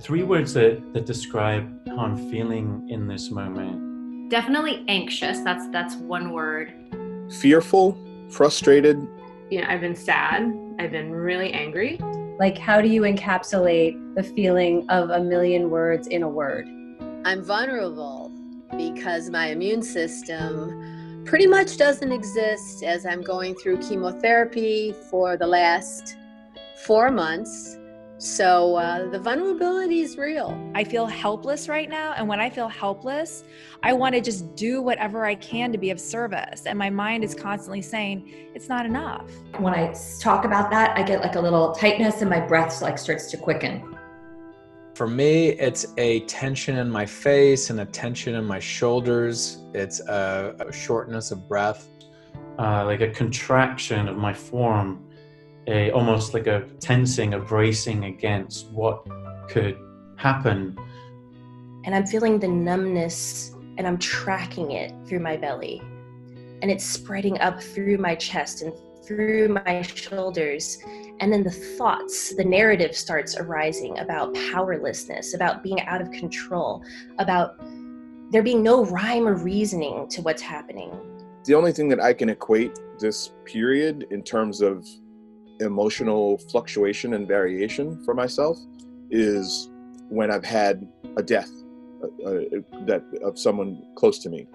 Three words that describe how I'm feeling in this moment. Definitely anxious. That's one word. Fearful, frustrated. I've been sad. I've been really angry. Like, how do you encapsulate the feeling of a million words in a word? I'm vulnerable because my immune system pretty much doesn't exist, as I'm going through chemotherapy for the last 4 months. So the vulnerability is real. I feel helpless right now. And when I feel helpless, I want to just do whatever I can to be of service. And my mind is constantly saying, it's not enough. When I talk about that, I get like a little tightness and my breath like starts to quicken. For me, it's a tension in my face and a tension in my shoulders. It's a shortness of breath. Like a contraction of my form. Almost like a tensing, a bracing against what could happen. And I'm feeling the numbness and I'm tracking it through my belly. And it's spreading up through my chest and through my shoulders. And then the thoughts, the narrative starts arising about powerlessness, about being out of control, about there being no rhyme or reasoning to what's happening. The only thing that I can equate this period in terms of emotional fluctuation and variation for myself is when I've had a death that of someone close to me.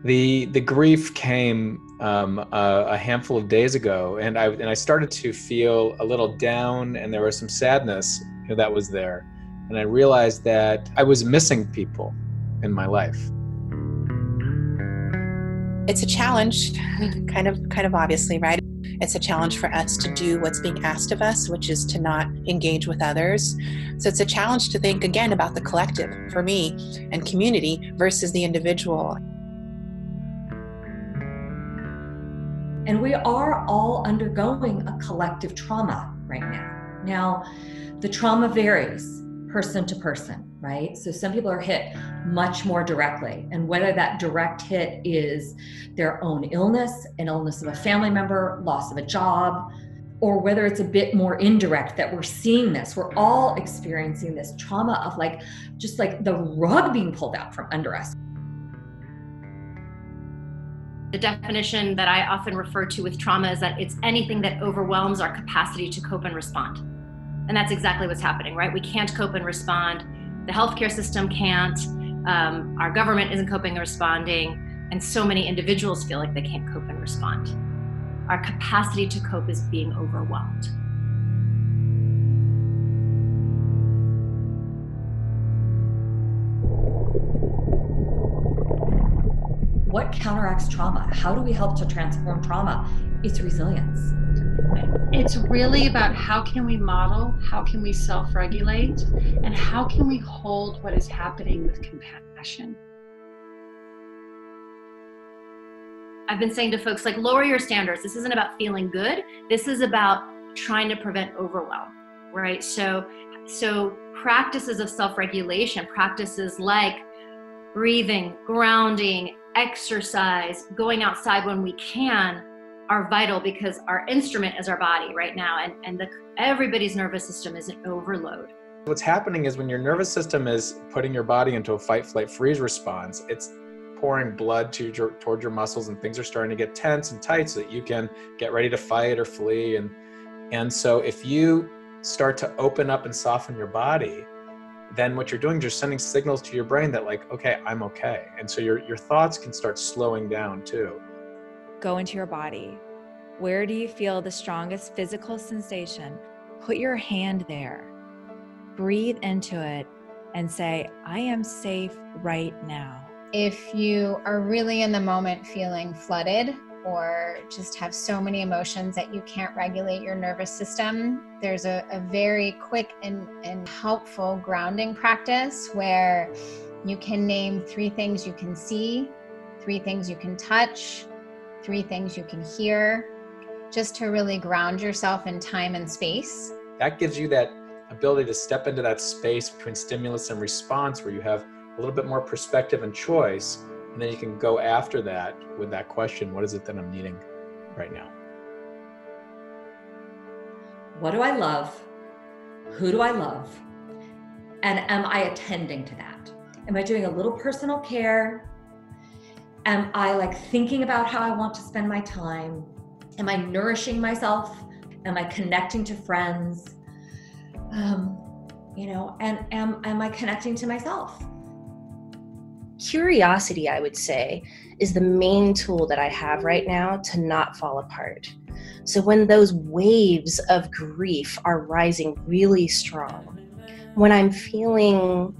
The grief came a handful of days ago, and I started to feel a little down, and there was some sadness that was there. And I realized that I was missing people in my life. It's a challenge, kind of obviously, right? It's a challenge for us to do what's being asked of us, which is to not engage with others. So it's a challenge to think again about the collective for me and community versus the individual. And we are all undergoing a collective trauma right now. Now, the trauma varies person to person, right? So some people are hit much more directly, and whether that direct hit is their own illness, an illness of a family member, loss of a job, or whether it's a bit more indirect that we're seeing this, we're all experiencing this trauma of just like the rug being pulled out from under us. The definition that I often refer to with trauma is that it's anything that overwhelms our capacity to cope and respond. And that's exactly what's happening, right? We can't cope and respond. The healthcare system can't. Our government isn't coping and responding. And so many individuals feel like they can't cope and respond. Our capacity to cope is being overwhelmed. What counteracts trauma? How do we help to transform trauma? It's resilience. It's really about how can we model, how can we self-regulate, and how can we hold what is happening with compassion. I've been saying to folks, lower your standards. This isn't about feeling good. This is about trying to prevent overwhelm, right? So practices of self-regulation, practices like breathing, grounding, exercise, going outside when we can, are vital because our instrument is our body right now, and everybody's nervous system is an overload. What's happening is when your nervous system is putting your body into a fight, flight, freeze response, it's pouring blood toward your muscles, and things are starting to get tense and tight so that you can get ready to fight or flee. And so if you start to open up and soften your body, then what you're doing is you're sending signals to your brain that okay, I'm okay. And so your thoughts can start slowing down too. Go into your body. Where do you feel the strongest physical sensation? Put your hand there. Breathe into it and say, I am safe right now. If you are really in the moment feeling flooded or just have so many emotions that you can't regulate your nervous system, there's a very quick and helpful grounding practice where you can name 3 things you can see, 3 things you can touch, 3 things you can hear, just to really ground yourself in time and space. That gives you that ability to step into that space between stimulus and response where you have a little bit more perspective and choice And then you can go after that with that question, what is it that I'm needing right now? What do I love? Who do I love? And am I attending to that? Am I doing a little personal care? Am I like thinking about how I want to spend my time? Am I nourishing myself? Am I connecting to friends? And am I connecting to myself? Curiosity, I would say, is the main tool that I have right now to not fall apart. So when those waves of grief are rising really strong, when I'm feeling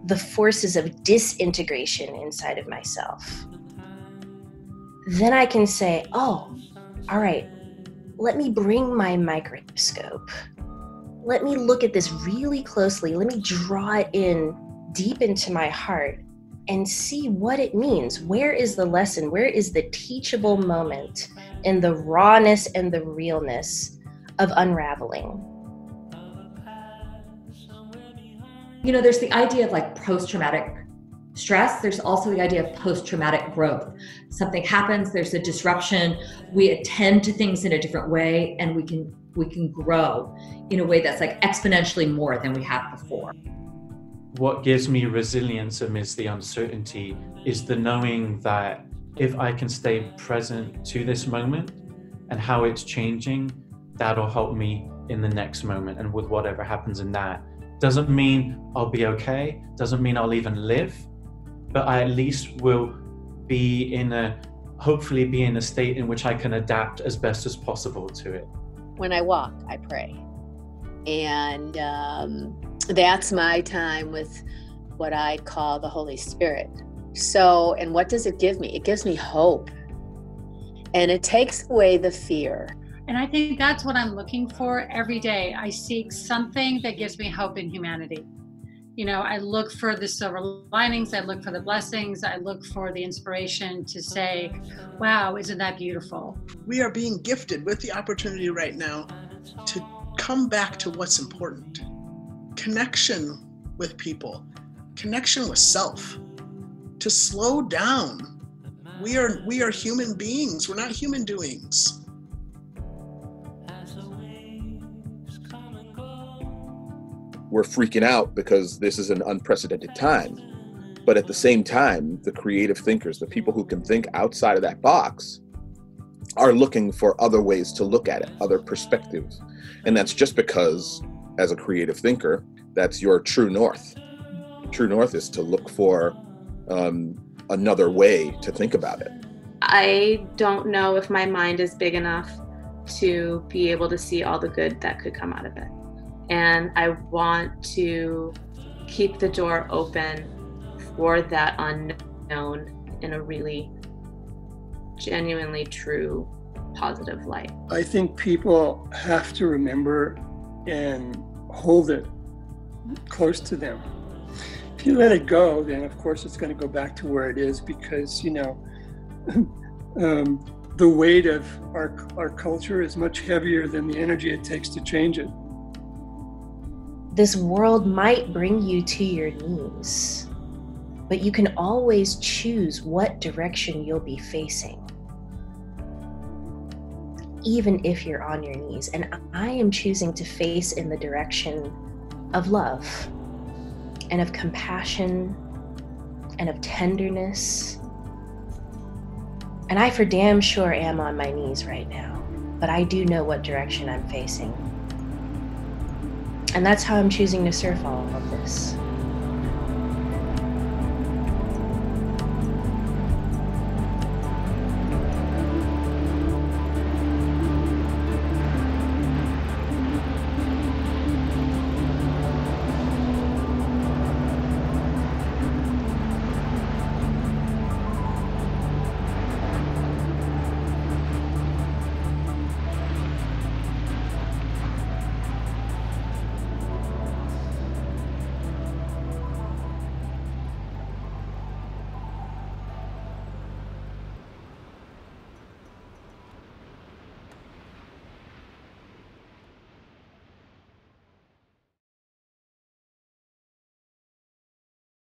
the forces of disintegration inside of myself, then I can say, oh, all right, let me bring my microscope. Let me look at this really closely. Let me draw it in deep into my heart and see what it means. Where is the lesson? Where is the teachable moment in the rawness and the realness of unraveling? There's the idea of like post-traumatic stress. There's also the idea of post-traumatic growth. Something happens, there's a disruption, we attend to things in a different way, and we can grow in a way that's like exponentially more than we have before. What gives me resilience amidst the uncertainty is the knowing that if I can stay present to this moment and how it's changing, that'll help me in the next moment and with whatever happens in that. Doesn't mean I'll be okay, doesn't mean I'll even live, but I at least will hopefully be in a state in which I can adapt as best as possible to it. When I walk, I pray. And that's my time with what I call the Holy Spirit. So, and what does it give me? It gives me hope. And it takes away the fear. And I think that's what I'm looking for every day. I seek something that gives me hope in humanity. I look for the silver linings, I look for the blessings, I look for the inspiration to say, wow, isn't that beautiful? We are being gifted with the opportunity right now to come back to what's important. Connection with people, connection with self, to slow down. We are human beings, we're not human doings. We're freaking out because this is an unprecedented time. But at the same time, the creative thinkers, the people who can think outside of that box, are looking for other ways to look at it, other perspectives. And that's just because, as a creative thinker, that's your true north. True north is to look for another way to think about it. I don't know if my mind is big enough to be able to see all the good that could come out of it. And I want to keep the door open for that unknown in a really genuinely true, positive light. I think people have to remember and hold it close to them. If you let it go, then of course it's going to go back to where it is, because, the weight of our culture is much heavier than the energy it takes to change it. This world might bring you to your knees, but you can always choose what direction you'll be facing, even if you're on your knees. And I am choosing to face in the direction of love and of compassion and of tenderness. And I for damn sure am on my knees right now, but I do know what direction I'm facing. And that's how I'm choosing to surf all of this.